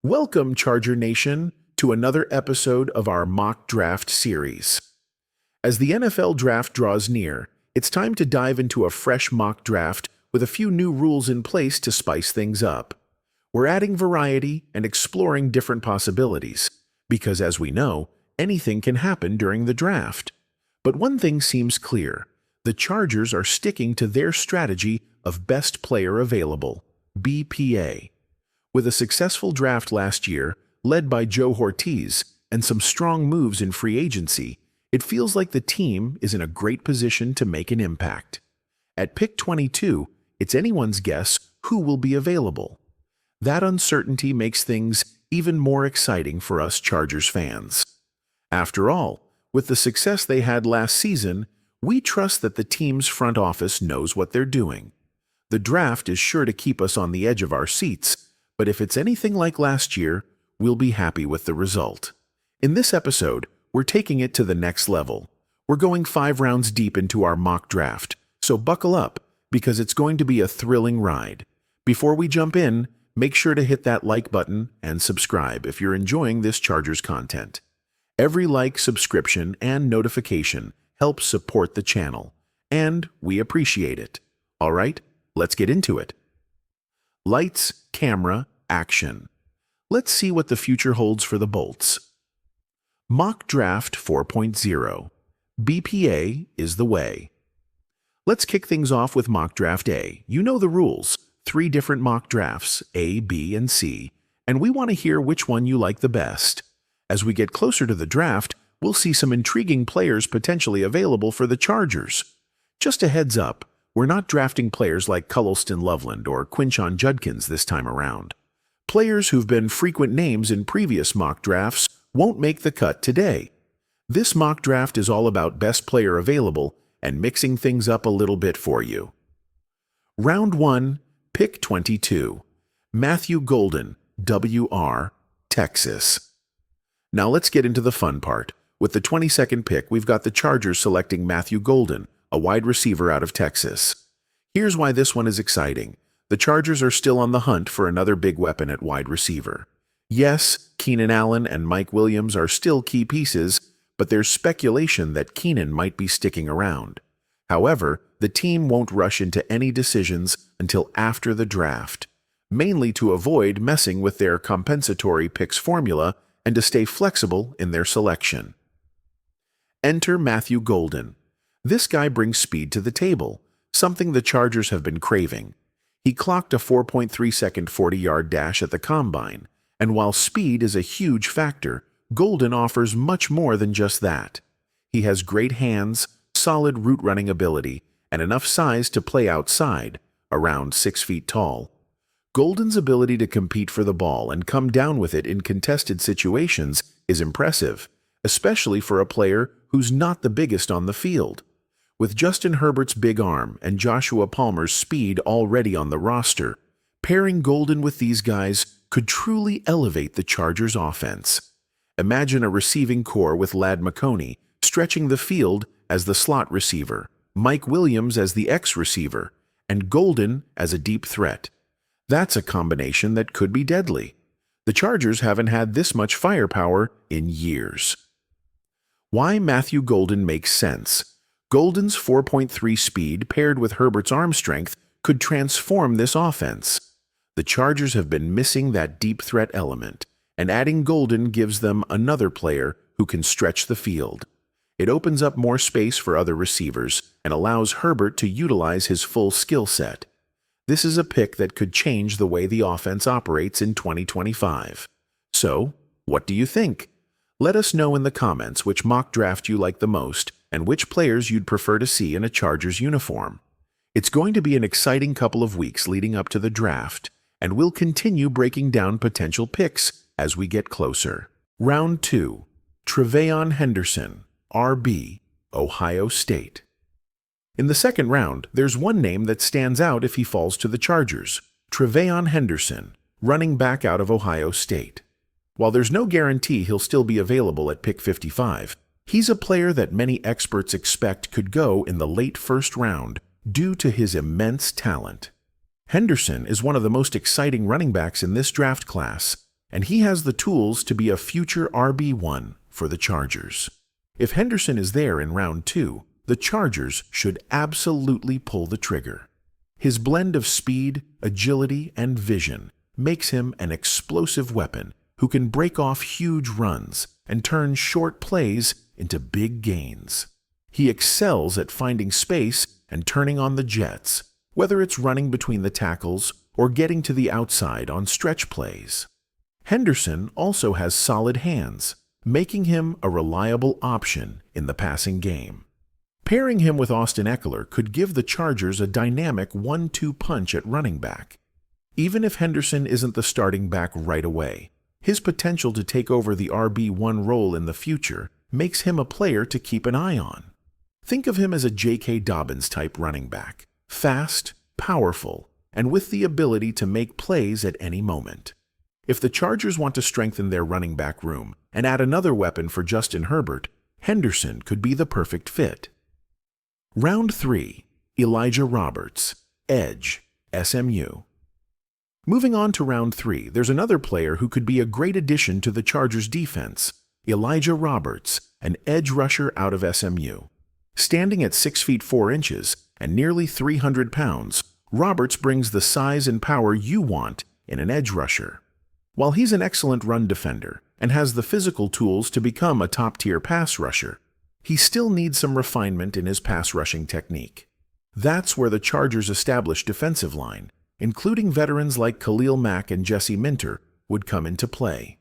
Welcome, Charger Nation, to another episode of our mock draft series. As the NFL draft draws near, it's time to dive into a fresh mock draft with a few new rules in place to spice things up. We're adding variety and exploring different possibilities, because as we know, anything can happen during the draft. But one thing seems clear: the Chargers are sticking to their strategy of best player available, BPA. With a successful draft last year, led by Joe Ortiz, and some strong moves in free agency, it feels like the team is in a great position to make an impact. At pick 22, it's anyone's guess who will be available. That uncertainty makes things even more exciting for us Chargers fans. After all, with the success they had last season, we trust that the team's front office knows what they're doing. The draft is sure to keep us on the edge of our seats, but if it's anything like last year, we'll be happy with the result. In this episode, we're taking it to the next level. We're going 5 rounds deep into our mock draft, so buckle up, because it's going to be a thrilling ride. Before we jump in, make sure to hit that like button and subscribe if you're enjoying this Chargers content. Every like, subscription, and notification helps support the channel, and we appreciate it. All right, let's get into it. Lights, camera, action. Let's see what the future holds for the Bolts. Mock Draft 4.0. BPA is the way. Let's kick things off with Mock Draft A. You know the rules. 3 different mock drafts, A, B, and C, and we want to hear which one you like the best. As we get closer to the draft, we'll see some intriguing players potentially available for the Chargers. Just a heads up, we're not drafting players like Colston, Loveland, or Quinshon Judkins this time around. Players who've been frequent names in previous mock drafts won't make the cut today. This mock draft is all about best player available and mixing things up a little bit for you. Round 1, pick 22. Matthew Golden, WR, Texas. Now let's get into the fun part. With the 22nd pick, we've got the Chargers selecting Matthew Golden, a wide receiver out of Texas. Here's why this one is exciting. The Chargers are still on the hunt for another big weapon at wide receiver. Yes, Keenan Allen and Mike Williams are still key pieces, but there's speculation that Keenan might be sticking around. However, the team won't rush into any decisions until after the draft, mainly to avoid messing with their compensatory picks formula and to stay flexible in their selection. Enter Matthew Golden. This guy brings speed to the table, something the Chargers have been craving. He clocked a 4.3-second 40-yard dash at the Combine, and while speed is a huge factor, Golden offers much more than just that. He has great hands, solid route running ability, and enough size to play outside, around 6 feet tall. Golden's ability to compete for the ball and come down with it in contested situations is impressive, especially for a player who's not the biggest on the field. With Justin Herbert's big arm and Joshua Palmer's speed already on the roster, pairing Golden with these guys could truly elevate the Chargers' offense. Imagine a receiving core with Ladd McConkey stretching the field as the slot receiver, Mike Williams as the X receiver, and Golden as a deep threat. That's a combination that could be deadly. The Chargers haven't had this much firepower in years. Why Matthew Golden makes sense. Golden's 4.3 speed paired with Herbert's arm strength could transform this offense. The Chargers have been missing that deep threat element, and adding Golden gives them another player who can stretch the field. It opens up more space for other receivers and allows Herbert to utilize his full skill set. This is a pick that could change the way the offense operates in 2025. So, what do you think? Let us know in the comments which mock draft you like the most and which players you'd prefer to see in a Chargers uniform. It's going to be an exciting couple of weeks leading up to the draft, and we'll continue breaking down potential picks as we get closer. Round 2. Tre'Veyon Henderson, RB, Ohio State. In the second round, there's one name that stands out if he falls to the Chargers: Tre'Veyon Henderson, running back out of Ohio State. While there's no guarantee he'll still be available at pick 55, he's a player that many experts expect could go in the late first round due to his immense talent. Henderson is one of the most exciting running backs in this draft class. and he has the tools to be a future RB1 for the Chargers. If Henderson is there in round 2, the Chargers should absolutely pull the trigger. His blend of speed, agility, and vision makes him an explosive weapon who can break off huge runs and turn short plays into big gains. He excels at finding space and turning on the jets, whether it's running between the tackles or getting to the outside on stretch plays. Henderson also has solid hands, making him a reliable option in the passing game. Pairing him with Austin Eckler could give the Chargers a dynamic 1-2 punch at running back. Even if Henderson isn't the starting back right away, his potential to take over the RB1 role in the future makes him a player to keep an eye on. Think of him as a J.K. Dobbins-type running back, fast, powerful, and with the ability to make plays at any moment. If the Chargers want to strengthen their running back room and add another weapon for Justin Herbert, Henderson could be the perfect fit. Round 3. Elijah Roberts, Edge, SMU. Moving on to round 3, there's another player who could be a great addition to the Chargers' defense, Elijah Roberts, an edge rusher out of SMU. Standing at 6 feet 4 inches and nearly 300 pounds, Roberts brings the size and power you want in an edge rusher. While he's an excellent run defender and has the physical tools to become a top-tier pass rusher, he still needs some refinement in his pass rushing technique. That's where the Chargers' established defensive line, including veterans like Khalil Mack and Jesse Minter, would come into play.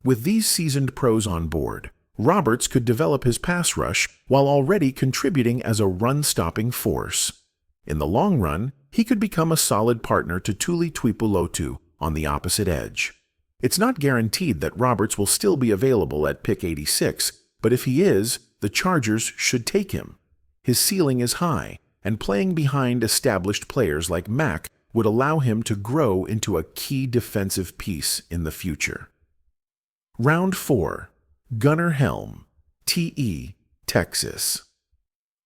With these seasoned pros on board, Roberts could develop his pass rush while already contributing as a run-stopping force. In the long run, he could become a solid partner to Tuli Tuipulotu on the opposite edge. It's not guaranteed that Roberts will still be available at pick 86, but if he is, the Chargers should take him. His ceiling is high, and playing behind established players like Mack would allow him to grow into a key defensive piece in the future. Round 4. Gunnar Helm, TE, Texas.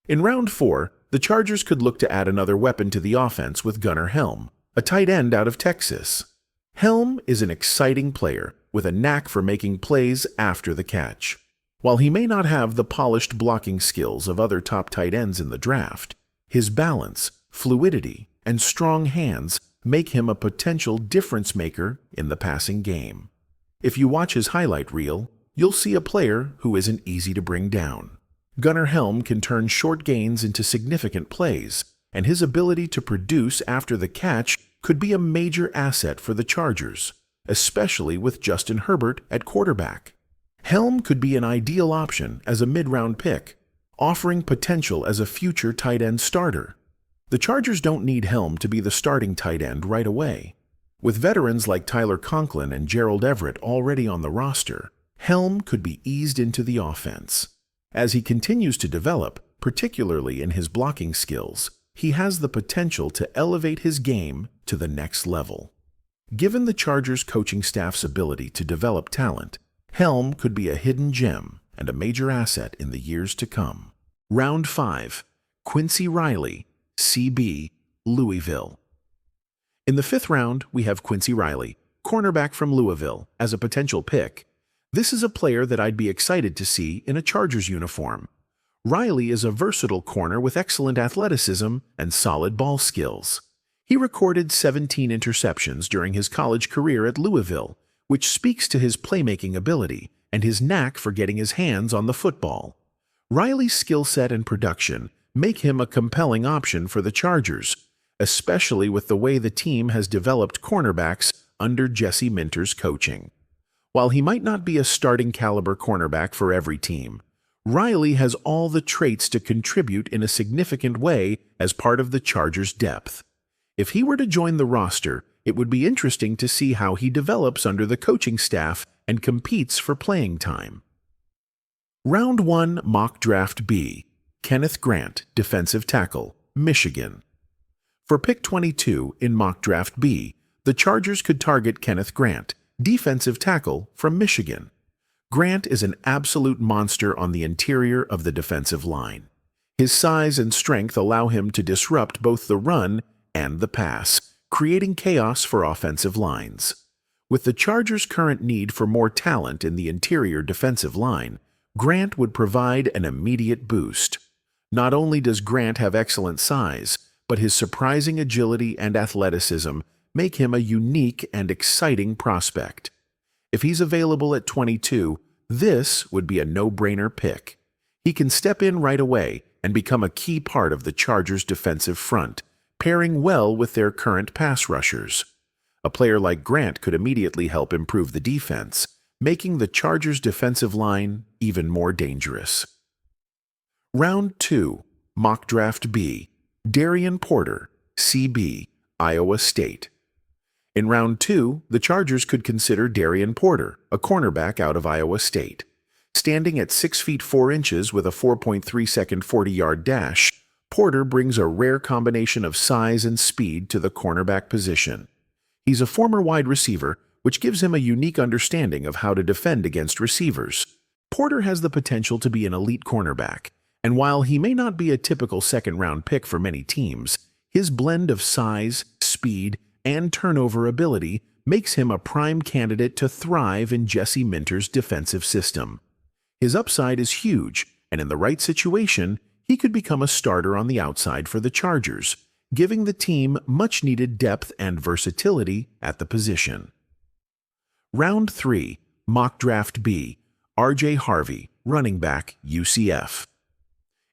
In round 4, the Chargers could look to add another weapon to the offense with Gunnar Helm, a tight end out of Texas. Helm is an exciting player with a knack for making plays after the catch. While he may not have the polished blocking skills of other top tight ends in the draft, his balance, fluidity, and strong hands make him a potential difference maker in the passing game. If you watch his highlight reel, you'll see a player who isn't easy to bring down. Gunnar Helm can turn short gains into significant plays, and his ability to produce after the catch could be a major asset for the Chargers, especially with Justin Herbert at quarterback. Helm could be an ideal option as a mid-round pick, offering potential as a future tight end starter. The Chargers don't need Helm to be the starting tight end right away. With veterans like Tyler Conklin and Gerald Everett already on the roster, Helm could be eased into the offense. As he continues to develop, particularly in his blocking skills, he has the potential to elevate his game to the next level. Given the Chargers coaching staff's ability to develop talent, Helm could be a hidden gem and a major asset in the years to come. Round 5. Quincy Riley, CB, Louisville. In the 5th round, we have Quincy Riley, cornerback from Louisville, as a potential pick. This is a player that I'd be excited to see in a Chargers uniform. Riley is a versatile corner with excellent athleticism and solid ball skills. He recorded 17 interceptions during his college career at Louisville, which speaks to his playmaking ability and his knack for getting his hands on the football. Riley's skill set and production make him a compelling option for the Chargers, especially with the way the team has developed cornerbacks under Jesse Minter's coaching. While he might not be a starting caliber cornerback for every team, Riley has all the traits to contribute in a significant way as part of the Chargers' depth. If he were to join the roster, it would be interesting to see how he develops under the coaching staff and competes for playing time. Round 1 Mock Draft B. Kenneth Grant, defensive tackle, Michigan. For pick 22 in Mock Draft B, the Chargers could target Kenneth Grant, defensive tackle from Michigan. Grant is an absolute monster on the interior of the defensive line. His size and strength allow him to disrupt both the run and the pass, creating chaos for offensive lines. With the Chargers' current need for more talent in the interior defensive line, Grant would provide an immediate boost. Not only does Grant have excellent size, but his surprising agility and athleticism make him a unique and exciting prospect. If he's available at 22, this would be a no-brainer pick. He can step in right away and become a key part of the Chargers' defensive front, pairing well with their current pass rushers. A player like Grant could immediately help improve the defense, making the Chargers' defensive line even more dangerous. Round 2, Mock Draft B, Darian Porter, CB, Iowa State. In Round 2, the Chargers could consider Darian Porter, a cornerback out of Iowa State. Standing at 6 feet 4 inches with a 4.3-second 40-yard dash, Porter brings a rare combination of size and speed to the cornerback position. He's a former wide receiver, which gives him a unique understanding of how to defend against receivers. Porter has the potential to be an elite cornerback, and while he may not be a typical second-round pick for many teams, his blend of size, speed, and turnover ability makes him a prime candidate to thrive in Jesse Minter's defensive system. His upside is huge, and in the right situation, he could become a starter on the outside for the Chargers, giving the team much-needed depth and versatility at the position. Round 3, Mock Draft B, R.J. Harvey, running back, UCF.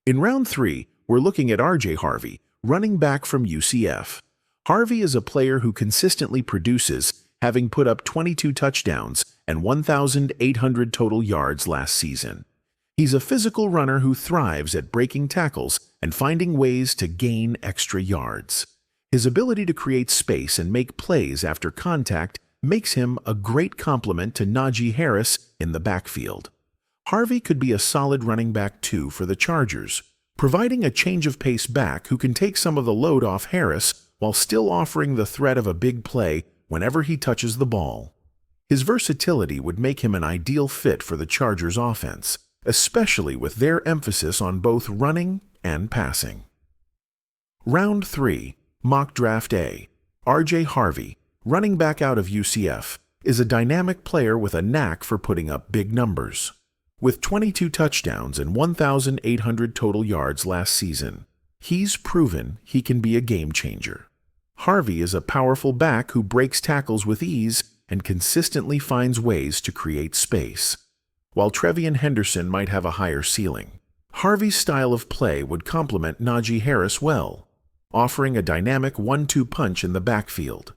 In Round 3, we're looking at R.J. Harvey, running back from UCF. Harvey is a player who consistently produces, having put up 22 touchdowns and 1,800 total yards last season. He's a physical runner who thrives at breaking tackles and finding ways to gain extra yards. His ability to create space and make plays after contact makes him a great complement to Najee Harris in the backfield. Harvey could be a solid running back too for the Chargers, providing a change-of-pace back who can take some of the load off Harris while still offering the threat of a big play whenever he touches the ball. His versatility would make him an ideal fit for the Chargers' offense, especially with their emphasis on both running and passing. Round 3, Mock Draft A, R.J. Harvey, running back out of UCF, is a dynamic player with a knack for putting up big numbers. With 22 touchdowns and 1,800 total yards last season, he's proven he can be a game-changer. Harvey is a powerful back who breaks tackles with ease and consistently finds ways to create space. While Trevion Henderson might have a higher ceiling, Harvey's style of play would complement Najee Harris well, offering a dynamic 1-2 punch in the backfield.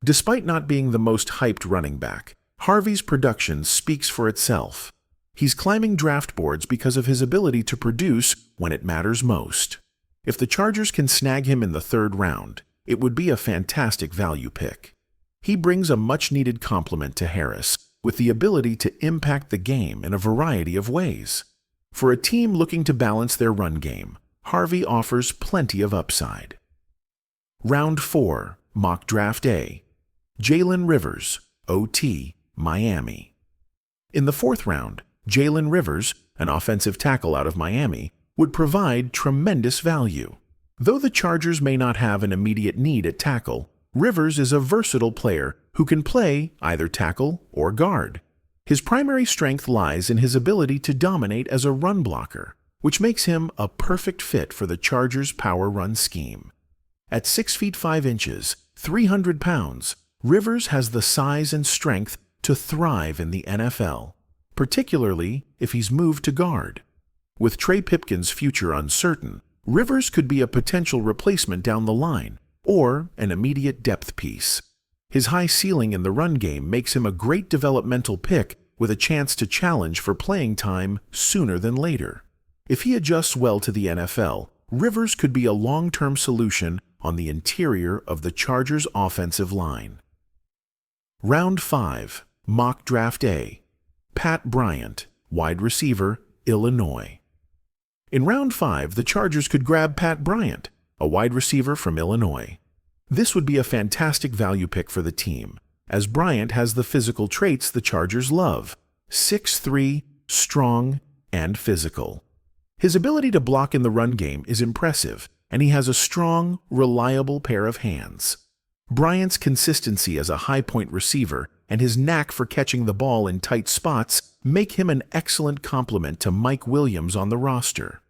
Despite not being the most hyped running back, Harvey's production speaks for itself. He's climbing draft boards because of his ability to produce when it matters most. If the Chargers can snag him in the 3rd round, it would be a fantastic value pick. He brings a much-needed complement to Harris, with the ability to impact the game in a variety of ways. For a team looking to balance their run game, Harvey offers plenty of upside. Round 4, Mock Draft A, Jalen Rivers, OT, Miami. In the 4th round, Jalen Rivers, an offensive tackle out of Miami, would provide tremendous value. Though the Chargers may not have an immediate need at tackle, Rivers is a versatile player who can play either tackle or guard. His primary strength lies in his ability to dominate as a run blocker, which makes him a perfect fit for the Chargers' power run scheme. At 6 feet 5 inches, 300 pounds, Rivers has the size and strength to thrive in the NFL, particularly if he's moved to guard. With Trey Pipkin's future uncertain, Rivers could be a potential replacement down the line, or an immediate depth piece. His high ceiling in the run game makes him a great developmental pick with a chance to challenge for playing time sooner than later. If he adjusts well to the NFL, Rivers could be a long-term solution on the interior of the Chargers' offensive line. Round 5, Mock Draft A, Pat Bryant, wide receiver, Illinois. In Round 5, the Chargers could grab Pat Bryant, a wide receiver from Illinois. This would be a fantastic value pick for the team, as Bryant has the physical traits the Chargers love: 6'3", strong, and physical. His ability to block in the run game is impressive, and he has a strong, reliable pair of hands. Bryant's consistency as a high-point receiver and his knack for catching the ball in tight spots make him an excellent complement to Mike Williams on the roster.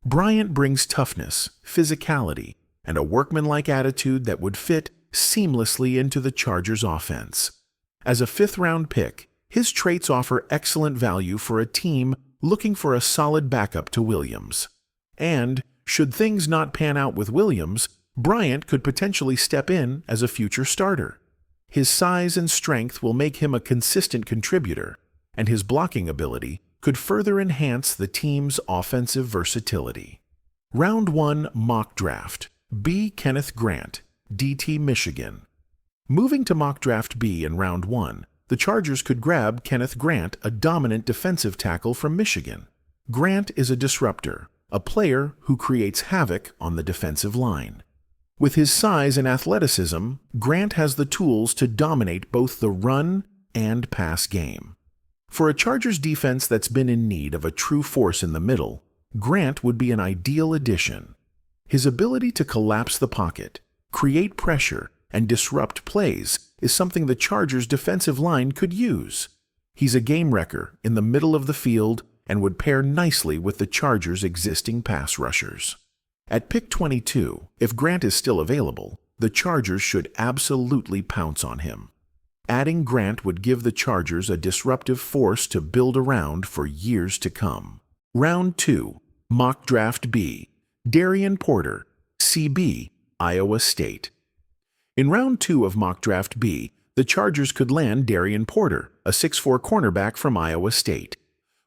Bryant brings toughness, physicality, and a workmanlike attitude that would fit seamlessly into the Chargers' offense. As a fifth-round pick, his traits offer excellent value for a team looking for a solid backup to Williams. And, should things not pan out with Williams, Bryant could potentially step in as a future starter. His size and strength will make him a consistent contributor, and his blocking ability could further enhance the team's offensive versatility. Round 1 Mock Draft. B. Kenneth Grant, DT Michigan. Moving to Mock Draft B in Round 1, the Chargers could grab Kenneth Grant, a dominant defensive tackle from Michigan. Grant is a disruptor, a player who creates havoc on the defensive line. With his size and athleticism, Grant has the tools to dominate both the run and pass game. For a Chargers defense that's been in need of a true force in the middle, Grant would be an ideal addition. His ability to collapse the pocket, create pressure, and disrupt plays is something the Chargers' defensive line could use. He's a game wrecker in the middle of the field and would pair nicely with the Chargers' existing pass rushers. At pick 22, if Grant is still available, the Chargers should absolutely pounce on him. Adding Grant would give the Chargers a disruptive force to build around for years to come. Round 2, Mock Draft B. Darian Porter, CB, Iowa State. In Round 2 of Mock Draft B, the Chargers could land Darian Porter, a 6'4" cornerback from Iowa State.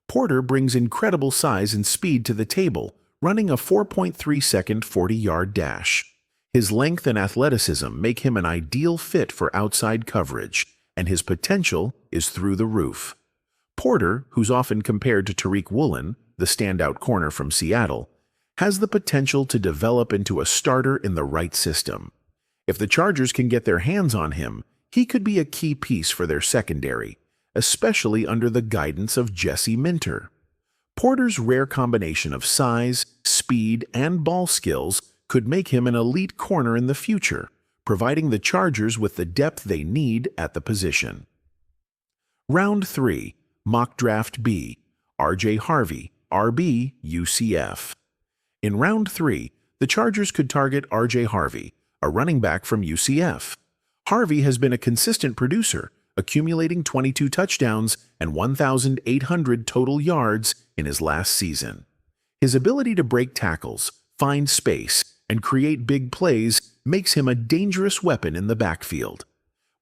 Porter brings incredible size and speed to the table, running a 4.3-second 40-yard dash. His length and athleticism make him an ideal fit for outside coverage, and his potential is through the roof. Porter, who's often compared to Tariq Woolen, the standout corner from Seattle, has the potential to develop into a starter in the right system. If the Chargers can get their hands on him, he could be a key piece for their secondary, especially under the guidance of Jesse Minter. Porter's rare combination of size, speed, and ball skills could make him an elite corner in the future, providing the Chargers with the depth they need at the position. Round 3, Mock Draft B. R.J. Harvey, RB, UCF. In Round 3, the Chargers could target R.J. Harvey, a running back from UCF. Harvey has been a consistent producer, accumulating 22 touchdowns and 1,800 total yards in his last season. His ability to break tackles, find space, and create big plays makes him a dangerous weapon in the backfield.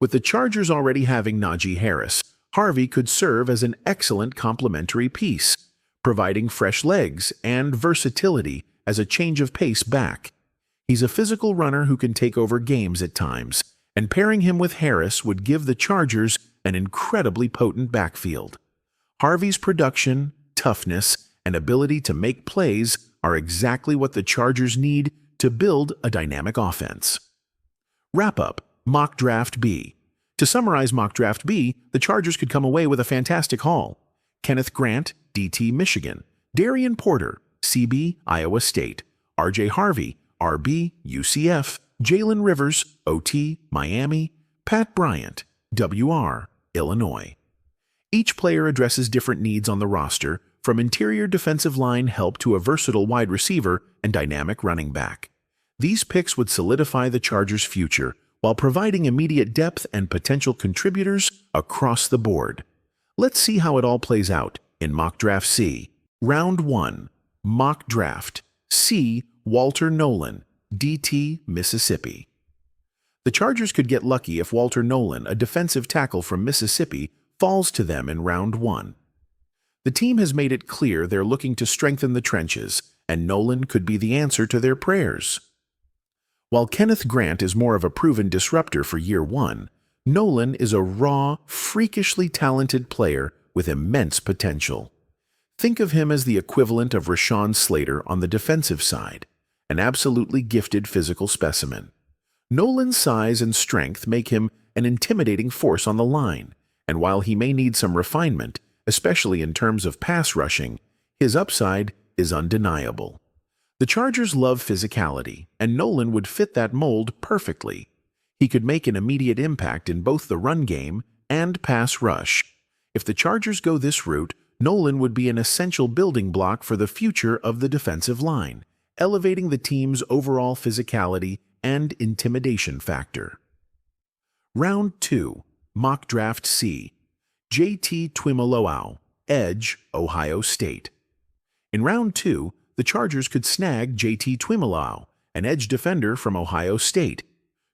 With the Chargers already having Najee Harris, Harvey could serve as an excellent complementary piece, providing fresh legs and versatility as a change of pace back. He's a physical runner who can take over games at times, and pairing him with Harris would give the Chargers an incredibly potent backfield. Harvey's production, toughness, and ability to make plays are exactly what the Chargers need to build a dynamic offense. Wrap-up, Mock Draft B. To summarize Mock Draft B, the Chargers could come away with a fantastic haul. Kenneth Grant, DT Michigan. Darian Porter, CB, Iowa State. R.J. Harvey, RB, UCF. Jalen Rivers, OT, Miami. Pat Bryant, WR, Illinois. Each player addresses different needs on the roster, from interior defensive line help to a versatile wide receiver and dynamic running back. These picks would solidify the Chargers' future while providing immediate depth and potential contributors across the board. Let's see how it all plays out in Mock Draft C. Round 1. Mock Draft C. Walter Nolan, DT, Mississippi. The Chargers could get lucky if Walter Nolan, a defensive tackle from Mississippi, falls to them in Round 1. The team has made it clear they're looking to strengthen the trenches, and Nolan could be the answer to their prayers. While Kenneth Grant is more of a proven disruptor for year 1, Nolan is a raw, freakishly talented player with immense potential. Think of him as the equivalent of Rashawn Slater on the defensive side, an absolutely gifted physical specimen. Nolan's size and strength make him an intimidating force on the line, and while he may need some refinement, especially in terms of pass rushing, his upside is undeniable. The Chargers love physicality, and Nolan would fit that mold perfectly. He could make an immediate impact in both the run game and pass rush. If the Chargers go this route, Nolan would be an essential building block for the future of the defensive line, elevating the team's overall physicality and intimidation factor. Round 2, Mock Draft C. J.T. Tuimoloau, Edge, Ohio State. In Round 2, the Chargers could snag J.T. Tuimoloau, an edge defender from Ohio State.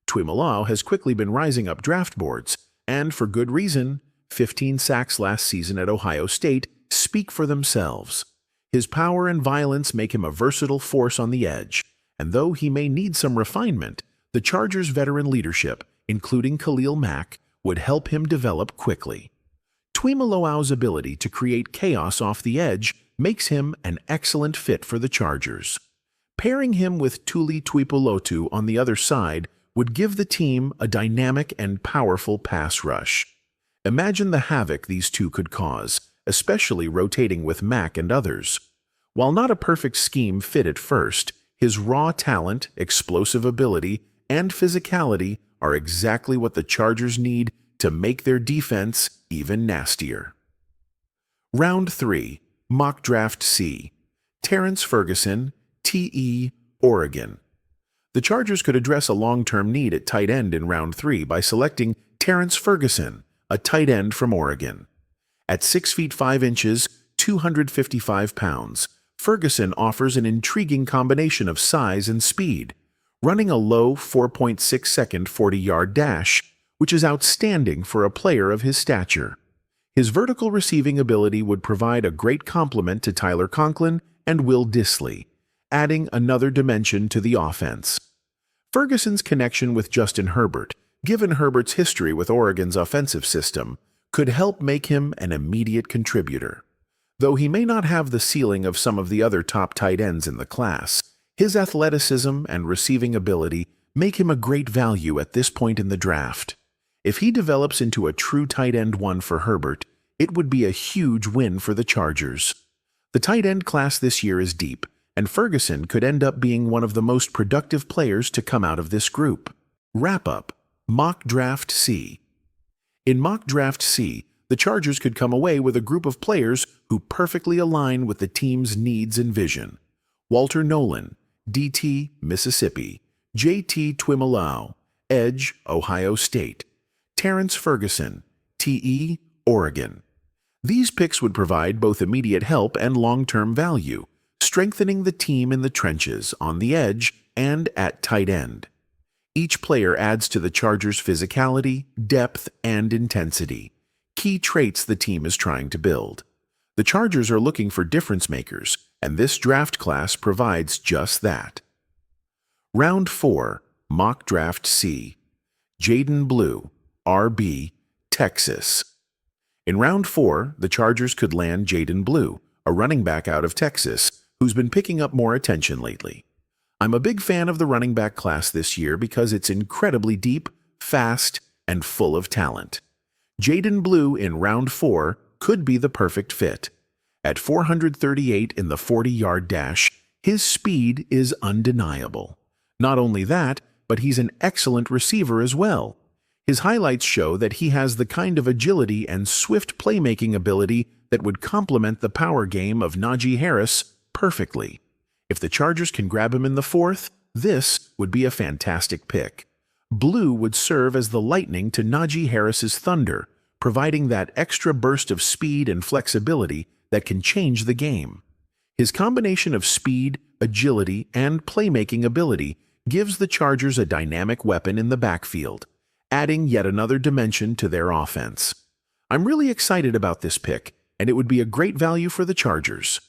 Tuimoloau has quickly been rising up draft boards, and for good reason. 15 sacks last season at Ohio State speak for themselves. His power and violence make him a versatile force on the edge, and though he may need some refinement, the Chargers' veteran leadership, including Khalil Mack, would help him develop quickly. Tuimoloau's ability to create chaos off the edge makes him an excellent fit for the Chargers. Pairing him with Tuli Tuipulotu on the other side would give the team a dynamic and powerful pass rush. Imagine the havoc these two could cause, especially rotating with Mack and others. While not a perfect scheme fit at first, his raw talent, explosive ability, and physicality are exactly what the Chargers need to make their defense even nastier. Round 3, Mock Draft C. Terrence Ferguson, TE, Oregon. The Chargers could address a long-term need at tight end in Round 3 by selecting Terrence Ferguson, a tight end from Oregon. At 6 feet 5 inches, 255 pounds, Ferguson offers an intriguing combination of size and speed, running a low 4.6-second 40-yard dash, which is outstanding for a player of his stature. His vertical receiving ability would provide a great complement to Tyler Conklin and Will Dissly, adding another dimension to the offense. Ferguson's connection with Justin Herbert, given Herbert's history with Oregon's offensive system, could help make him an immediate contributor. Though he may not have the ceiling of some of the other top tight ends in the class, his athleticism and receiving ability make him a great value at this point in the draft. If he develops into a true tight end one for Herbert, it would be a huge win for the Chargers. The tight end class this year is deep, and Ferguson could end up being one of the most productive players to come out of this group. Wrap-up. Mock Draft C. In Mock Draft C, the Chargers could come away with a group of players who perfectly align with the team's needs and vision. Walter Nolan, DT, Mississippi. J.T. Tuimoloau, Edge, Ohio State. Terrence Ferguson, TE, Oregon. These picks would provide both immediate help and long-term value, strengthening the team in the trenches, on the edge, and at tight end. Each player adds to the Chargers' physicality, depth, and intensity, key traits the team is trying to build. The Chargers are looking for difference makers, and this draft class provides just that. Round 4, Mock Draft C. Jaden Blue, RB, Texas. In Round 4, the Chargers could land Jaden Blue, a running back out of Texas, who's been picking up more attention lately. I'm a big fan of the running back class this year because it's incredibly deep, fast, and full of talent. Jaden Blue in Round 4 could be the perfect fit. At 438 in the 40-yard dash, his speed is undeniable. Not only that, but he's an excellent receiver as well. His highlights show that he has the kind of agility and swift playmaking ability that would complement the power game of Najee Harris perfectly. If the Chargers can grab him in the 4th, this would be a fantastic pick. Blue would serve as the lightning to Najee Harris's thunder, providing that extra burst of speed and flexibility that can change the game. His combination of speed, agility, and playmaking ability gives the Chargers a dynamic weapon in the backfield, adding yet another dimension to their offense. I'm really excited about this pick, and it would be a great value for the Chargers.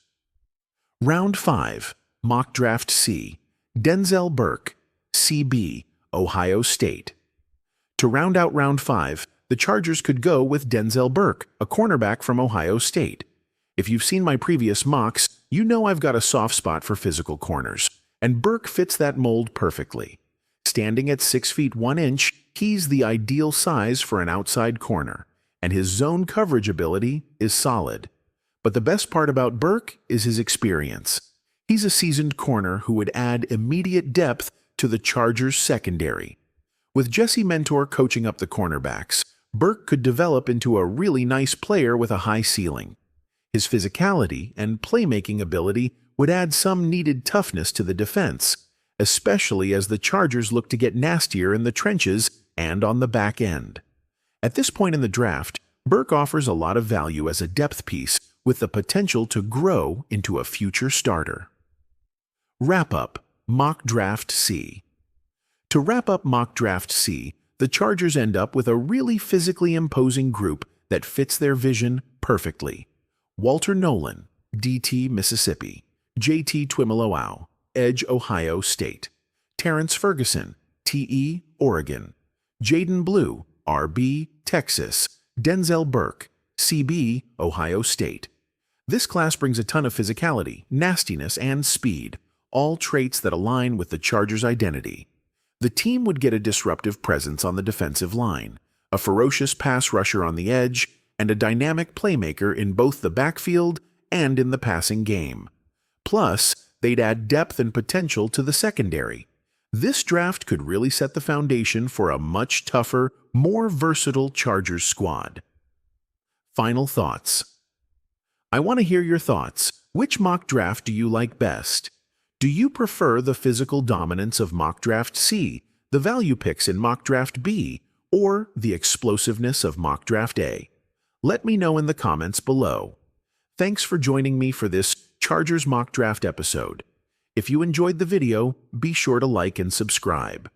Round 5, Mock Draft C. Denzel Burke, CB, Ohio State. To round out Round 5, the Chargers could go with Denzel Burke, a cornerback from Ohio State. If you've seen my previous mocks, you know I've got a soft spot for physical corners, and Burke fits that mold perfectly. Standing at 6 feet 1 inch, he's the ideal size for an outside corner, and his zone coverage ability is solid. But the best part about Burke is his experience. He's a seasoned corner who would add immediate depth to the Chargers' secondary. With Jesse Mentor coaching up the cornerbacks, Burke could develop into a really nice player with a high ceiling. His physicality and playmaking ability would add some needed toughness to the defense, especially as the Chargers look to get nastier in the trenches and on the back end. At this point in the draft, Burke offers a lot of value as a depth piece with the potential to grow into a future starter. Wrap-up Mock Draft C. To wrap up Mock Draft C, the Chargers end up with a really physically imposing group that fits their vision perfectly. Walter Nolan, DT, Mississippi. JT Tuimoloau, Edge, Ohio State. Terrence Ferguson, TE, Oregon. Jaden Blue, RB, Texas. Denzel Burke, CB, Ohio State. This class brings a ton of physicality, nastiness, and speed, all traits that align with the Chargers' identity. The team would get a disruptive presence on the defensive line, a ferocious pass rusher on the edge, and a dynamic playmaker in both the backfield and in the passing game. Plus, they'd add depth and potential to the secondary. This draft could really set the foundation for a much tougher, more versatile Chargers squad. Final thoughts. I want to hear your thoughts. Which mock draft do you like best? Do you prefer the physical dominance of Mock Draft C, the value picks in Mock Draft B, or the explosiveness of Mock Draft A? Let me know in the comments below. Thanks for joining me for this Chargers Mock Draft episode. If you enjoyed the video, be sure to like and subscribe.